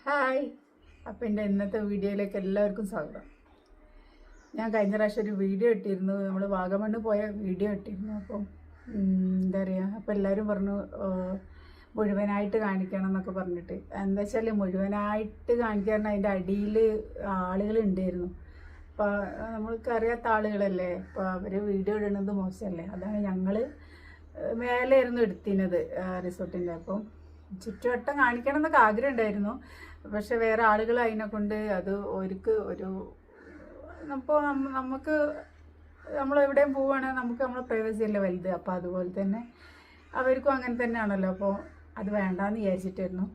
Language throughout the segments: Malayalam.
ഹായ്. അപ്പം എൻ്റെ ഇന്നത്തെ വീഡിയോയിലേക്ക് എല്ലാവർക്കും സ്വാഗതം. ഞാൻ കഴിഞ്ഞ പ്രാവശ്യം ഒരു വീഡിയോ ഇട്ടിരുന്നു, നമ്മൾ വാഗമണ്ണ് പോയ വീഡിയോ ഇട്ടിരുന്നു. അപ്പം എന്താ പറയുക, അപ്പോൾ എല്ലാവരും പറഞ്ഞു മുഴുവനായിട്ട് കാണിക്കണം എന്നൊക്കെ പറഞ്ഞിട്ട്. എന്താ വെച്ചാൽ മുഴുവനായിട്ട് കാണിക്കാൻ അതിൻ്റെ അടിയിൽ ആളുകളുണ്ടായിരുന്നു. അപ്പോൾ നമ്മൾക്കറിയാത്ത ആളുകളല്ലേ, അപ്പോൾ അവർ വീഡിയോ ഇടുന്നത് മോശമല്ലേ. അതാണ് ഞങ്ങൾ മേലെയായിരുന്നു എടുത്തിരുന്നത് റിസോർട്ടിൻ്റെ. അപ്പം ചുറ്റുവട്ടം കാണിക്കണം എന്നൊക്കെ ആഗ്രഹം ഉണ്ടായിരുന്നു. പക്ഷെ വേറെ ആളുകൾ അതിനെ കൊണ്ട് അത് അവർക്ക് ഒരു ഇപ്പോൾ നമുക്ക് നമ്മളെവിടെയും പോവുകയാണെങ്കിൽ നമുക്ക് നമ്മളെ പ്രൈവസി അല്ലേ വലുത്. അപ്പോൾ അതുപോലെ തന്നെ അവർക്കും അങ്ങനെ തന്നെയാണല്ലോ. അപ്പോൾ അത് വേണ്ടാന്ന് വിചാരിച്ചിട്ടായിരുന്നു.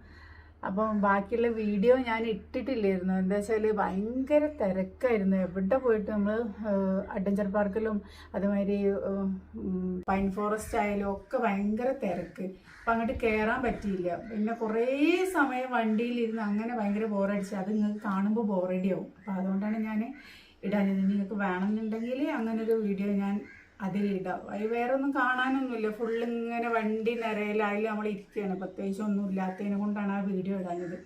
അപ്പം ബാക്കിയുള്ള വീഡിയോ ഞാൻ ഇട്ടിട്ടില്ലായിരുന്നു. എന്താ വെച്ചാൽ ഭയങ്കര തിരക്കായിരുന്നു. എവിടെ പോയിട്ട് നമ്മൾ അഡ്വഞ്ചർ പാർക്കിലും അതുമാതിരി പൈൻ ഫോറസ്റ്റ് ആയാലും ഒക്കെ ഭയങ്കര തിരക്ക്. അപ്പം അങ്ങോട്ട് കയറാൻ പറ്റിയില്ല. പിന്നെ കുറേ സമയം വണ്ടിയിലിരുന്ന് അങ്ങനെ ഭയങ്കര ബോറടിച്ച് അത് നിങ്ങൾക്ക് കാണുമ്പോൾ ബോറടിയാവും. അപ്പോൾ അതുകൊണ്ടാണ് ഞാൻ ഇടാഞ്ഞത്. നിങ്ങൾക്ക് വേണമെന്നുണ്ടെങ്കിൽ അങ്ങനൊരു വീഡിയോ ഞാൻ അതിലിടാം. അത് വേറെ ഒന്നും കാണാനൊന്നുമില്ല. ഫുള്ളിങ്ങനെ വണ്ടി നിരയിലായാലും നമ്മൾ ഇരിക്കുകയാണ്. പ്രത്യേകിച്ച് ഒന്നും ഇല്ലാത്തതിനെ കൊണ്ടാണ് ആ വീഡിയോ ഇടാഞ്ഞത്.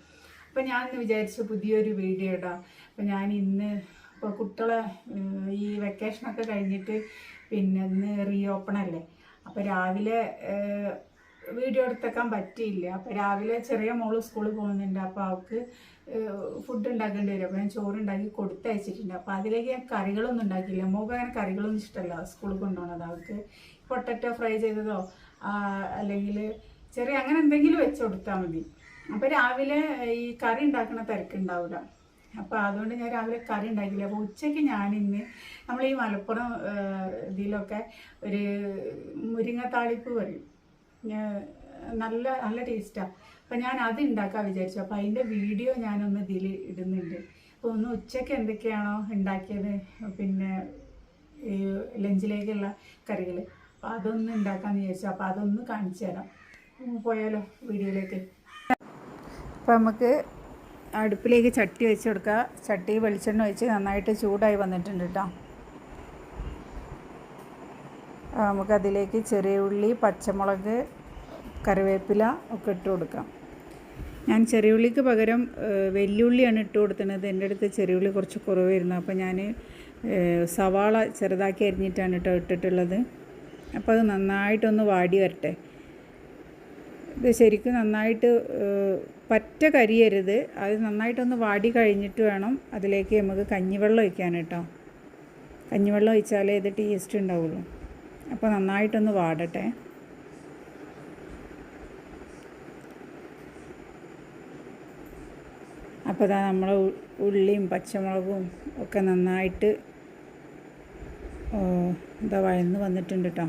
അപ്പം ഞാൻ വിചാരിച്ചു പുതിയൊരു വീഡിയോ ഇടാം. അപ്പം ഞാൻ ഇന്ന് ഇപ്പോൾ കുട്ടികളെ ഈ വെക്കേഷനൊക്കെ കഴിഞ്ഞിട്ട് പിന്നെ ഇന്ന് റീഓപ്പൺ അല്ലേ. അപ്പോൾ രാവിലെ വീഡിയോ എടുത്തേക്കാൻ പറ്റിയില്ല. അപ്പോൾ രാവിലെ ചെറിയ മോള് സ്കൂളിൽ പോകുന്നുണ്ട്. അപ്പോൾ അവൾക്ക് ഫുഡ് ഉണ്ടാക്കേണ്ടി വരും. അപ്പോൾ ഞാൻ ചോറുണ്ടാക്കി കൊടുത്തയച്ചിട്ടുണ്ട്. അപ്പോൾ അതിലേക്ക് ഞാൻ കറികളൊന്നും ഉണ്ടാക്കിയില്ല. മോൾക്ക് അങ്ങനെ കറികളൊന്നും ഇഷ്ടമല്ല സ്കൂളിൽ കൊണ്ടുപോകണത്. അവൾക്ക് പൊട്ടറ്റോ ഫ്രൈ ചെയ്തതോ അല്ലെങ്കിൽ ചെറിയ അങ്ങനെ എന്തെങ്കിലും വെച്ച് കൊടുത്താൽ മതി. അപ്പോൾ രാവിലെ ഈ കറി ഉണ്ടാക്കുന്ന തിരക്കുണ്ടാവില്ല. അപ്പോൾ അതുകൊണ്ട് ഞാൻ രാവിലെ കറി ഉണ്ടാക്കിയില്ല. അപ്പോൾ ഉച്ചയ്ക്ക് ഞാനിന്ന് നമ്മൾ ഈ മലപ്പുറം ഇതിലൊക്കെ ഒരു മുരിങ്ങ താളിപ്പ് പറയും, നല്ല നല്ല ടേസ്റ്റാണ്. അപ്പം ഞാൻ അത് ഉണ്ടാക്കാൻ വിചാരിച്ചു. അപ്പോൾ അതിൻ്റെ വീഡിയോ ഞാനൊന്ന് ഇതിൽ ഇടുന്നുണ്ട്. അപ്പോൾ ഒന്ന് ഉച്ചയ്ക്ക് എന്തൊക്കെയാണോ ഉണ്ടാക്കിയത്, പിന്നെ ഈ ലഞ്ചിലേക്കുള്ള കറികൾ, അപ്പോൾ അതൊന്ന് ഉണ്ടാക്കാമെന്ന് വിചാരിച്ചു. അപ്പോൾ അതൊന്ന് കാണിച്ചു തരാം. പോയാലോ വീഡിയോയിലേക്ക്. അപ്പോൾ നമുക്ക് അടുപ്പിലേക്ക് ചട്ടി വെച്ച് കൊടുക്കുക. ചട്ടി വെളിച്ചെണ്ണ ഒഴിച്ച് നന്നായിട്ട് ചൂടായി വന്നിട്ടുണ്ട് കേട്ടോ. നമുക്കതിലേക്ക് ചെറിയ ഉള്ളി, പച്ചമുളക്, കറിവേപ്പില ഒക്കെ ഇട്ട് കൊടുക്കാം. ഞാൻ ചെറിയ ഉള്ളിക്ക് പകരം വെല്ലുള്ളിയാണ് ഇട്ട് കൊടുക്കുന്നത്. എൻ്റെ അടുത്ത് ചെറിയ ഉള്ളി കുറച്ച് കുറവായിരുന്നു. അപ്പോൾ ഞാൻ സവാള ചെറുതാക്കി അരിഞ്ഞിട്ടാണ് കേട്ടോ ഇട്ടിട്ടുള്ളത്. അപ്പോൾ അത് നന്നായിട്ടൊന്ന് വാടി വരട്ടെ. ഇത് ശരിക്കും നന്നായിട്ട് പറ്റ കരിയരുത്. അത് നന്നായിട്ടൊന്ന് വാടി കഴിഞ്ഞിട്ട് വേണം അതിലേക്ക് നമുക്ക് കഞ്ഞിവെള്ളം ഒഴിക്കാൻ കേട്ടോ. കഞ്ഞിവെള്ളം ഒഴിച്ചാലേ ഇത് ടേസ്റ്റ് ഉണ്ടാവുള്ളൂ. അപ്പോൾ നന്നായിട്ടൊന്ന് വാടട്ടെ. അപ്പോൾ അതാ നമ്മൾ ഉള്ളിയും പച്ചമുളകും ഒക്കെ നന്നായിട്ട് എന്താ വഴന്ന് വന്നിട്ടുണ്ട് കേട്ടോ.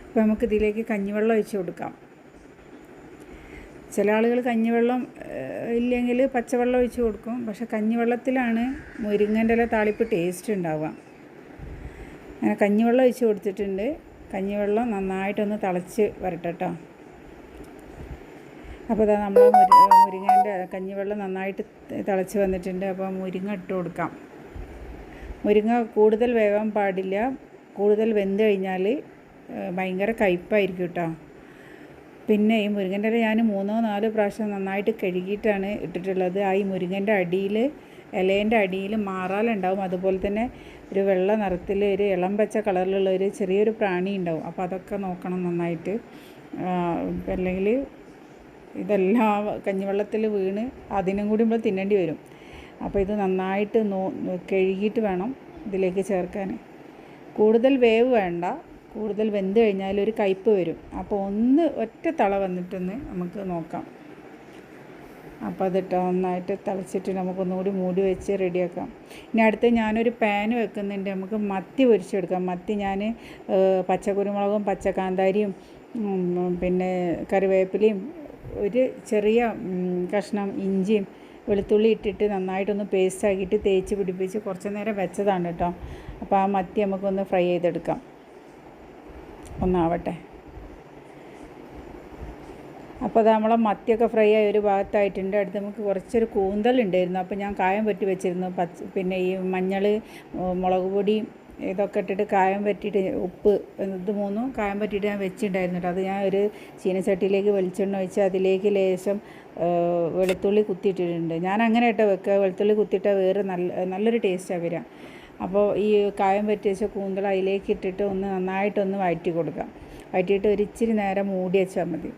അപ്പോൾ നമുക്കിതിലേക്ക് കഞ്ഞിവെള്ളം ഒഴിച്ച് കൊടുക്കാം. ചില ആളുകൾ കഞ്ഞിവെള്ളം ഇല്ലെങ്കിൽ പച്ചവെള്ളം ഒഴിച്ച് കൊടുക്കും. പക്ഷെ കഞ്ഞിവെള്ളത്തിലാണ് മുരിങ്ങൻ്റെ ഇല താളിപ്പ് ടേസ്റ്റ് ഉണ്ടാവുക. അങ്ങനെ കഞ്ഞിവെള്ളം ഒഴിച്ച് കൊടുത്തിട്ടുണ്ട്. കഞ്ഞിവെള്ളം നന്നായിട്ടൊന്ന് തിളച്ച് വരട്ടെ കേട്ടോ. അപ്പോൾ ഇതാ നമ്മൾ മുരിങ്ങേൻ്റെ കഞ്ഞിവെള്ളം നന്നായിട്ട് തിളച്ച് വന്നിട്ടുണ്ട്. അപ്പോൾ മുരിങ്ങ ഇട്ട് കൊടുക്കാം. മുരിങ്ങ കൂടുതൽ വേകാൻ പാടില്ല. കൂടുതൽ വെന്ത് കഴിഞ്ഞാൽ ഭയങ്കര കയ്പ്പായിരിക്കും കേട്ടോ. പിന്നെ ഈ മുരിങ്ങൻ്റെ ഇല ഞാൻ 3-4 പ്രാവശ്യം നന്നായിട്ട് കഴുകിയിട്ടാണ് ഇട്ടിട്ടുള്ളത്. ആ ഈ മുരിങ്ങൻ്റെ അടിയിൽ, ഇലേൻ്റെ അടിയിൽ മാറാലുണ്ടാവും. അതുപോലെ തന്നെ ഒരു വെള്ള നിറത്തിൽ ഒരു ഇളം പച്ച കളറിലുള്ള ഒരു ചെറിയൊരു പ്രാണി ഉണ്ടാവും. അപ്പോൾ അതൊക്കെ നോക്കണം നന്നായിട്ട്. അല്ലെങ്കിൽ ഇതെല്ലാം കഞ്ഞിവെള്ളത്തിൽ വീണ് അതിനും കൂടി നമ്മൾ തിന്നേണ്ടി വരും. അപ്പോൾ ഇത് നന്നായിട്ട് കഴുകിയിട്ട് വേണം ഇതിലേക്ക് ചേർക്കാൻ. കൂടുതൽ വേവ് വേണ്ട. കൂടുതൽ വെന്ത് കഴിഞ്ഞാൽ ഒരു കയ്പ്പ് വരും. അപ്പോൾ ഒറ്റ തള വന്നിട്ടൊന്ന് നമുക്ക് നോക്കാം. അപ്പോൾ അതിട്ട് നന്നായിട്ട് തിളച്ചിട്ട് നമുക്കൊന്നുകൂടി മൂടി വെച്ച് റെഡിയാക്കാം. ഇനി അടുത്ത് ഞാനൊരു പാൻ വെക്കുന്നുണ്ട്. നമുക്ക് മത്തി പൊരിച്ചെടുക്കാം. മത്തി ഞാൻ പച്ചക്കുരുമുളകും പച്ചക്കാന്താരിയും പിന്നെ കറിവേപ്പിലയും ഒരു ചെറിയ കഷ്ണം ഇഞ്ചിയും വെളുത്തുള്ളി ഇട്ടിട്ട് നന്നായിട്ടൊന്ന് പേസ്റ്റ് ആക്കിയിട്ട് തേച്ച് പിടിപ്പിച്ച് കുറച്ച് നേരം വെച്ചതാണ് കേട്ടോ. അപ്പോൾ ആ മത്തി നമുക്കൊന്ന് ഫ്രൈ ചെയ്തെടുക്കാം. ഒന്നാവട്ടെ. അപ്പോൾ അത് നമ്മളെ മത്തിയൊക്കെ ഫ്രൈ ആയി ഒരു ഭാഗത്തായിട്ടുണ്ട്. അടുത്ത് നമുക്ക് കുറച്ചൊരു കൂന്തൽ ഉണ്ടായിരുന്നു. അപ്പോൾ ഞാൻ കായം പറ്റി വെച്ചിരുന്നു. പിന്നെ ഈ മഞ്ഞൾ, മുളക് പൊടി, ഇതൊക്കെ ഇട്ടിട്ട് കായം പറ്റിയിട്ട് ഉപ്പ് ഇത് മൂന്നും കായം പറ്റിയിട്ട് ഞാൻ വെച്ചിട്ടുണ്ടായിരുന്നു കേട്ടോ. അത് ഞാൻ ഒരു ചീനച്ചട്ടിയിലേക്ക് വെളിച്ചെണ്ണ ഒഴിച്ച് അതിലേക്ക് ലേശം വെളുത്തുള്ളി കുത്തിയിട്ടിട്ടുണ്ട്. ഞാൻ അങ്ങനെ കേട്ടോ വെക്കുക, വെളുത്തുള്ളി കുത്തിയിട്ടാൽ വേറെ നല്ലൊരു ടേസ്റ്റാണ് വരിക. അപ്പോൾ ഈ കായം പറ്റി വെച്ച കൂന്തൾ അതിലേക്ക് ഇട്ടിട്ട് ഒന്ന് നന്നായിട്ടൊന്ന് വഴറ്റി കൊടുക്കാം. വഴറ്റിയിട്ട് ഒരു ഇച്ചിരി നേരം മൂടി വെച്ചാൽ മതി.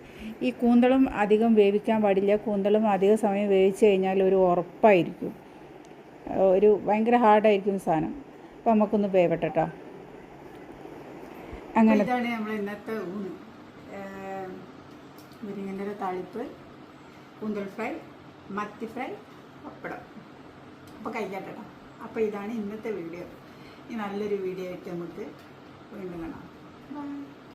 ഈ കൂന്തളും അധികം വേവിക്കാൻ പാടില്ല. കൂന്തളും അധിക സമയം വേവിച്ച് കഴിഞ്ഞാൽ ഒരു ഉറപ്പായിരിക്കും, ഒരു ഭയങ്കര ഹാർഡായിരിക്കും സാധനം. അപ്പോൾ നമുക്കൊന്ന് വേവട്ടെ കേട്ടോ. അങ്ങനെ ഇതാണ് നമ്മൾ ഇന്നത്തെ ഊണ്. മുരിങ്ങൻ്റെ താളിപ്പ്, കൂന്തൽ ഫ്രൈ, മത്തി ഫ്രൈ, പപ്പടം. അപ്പോൾ കഴിക്കട്ടെ. അപ്പോൾ ഇതാണ് ഇന്നത്തെ വീഡിയോ. ഈ നല്ലൊരു വീഡിയോ ആയിട്ട് നമുക്ക് വീണ്ടും കാണാം. ബൈ.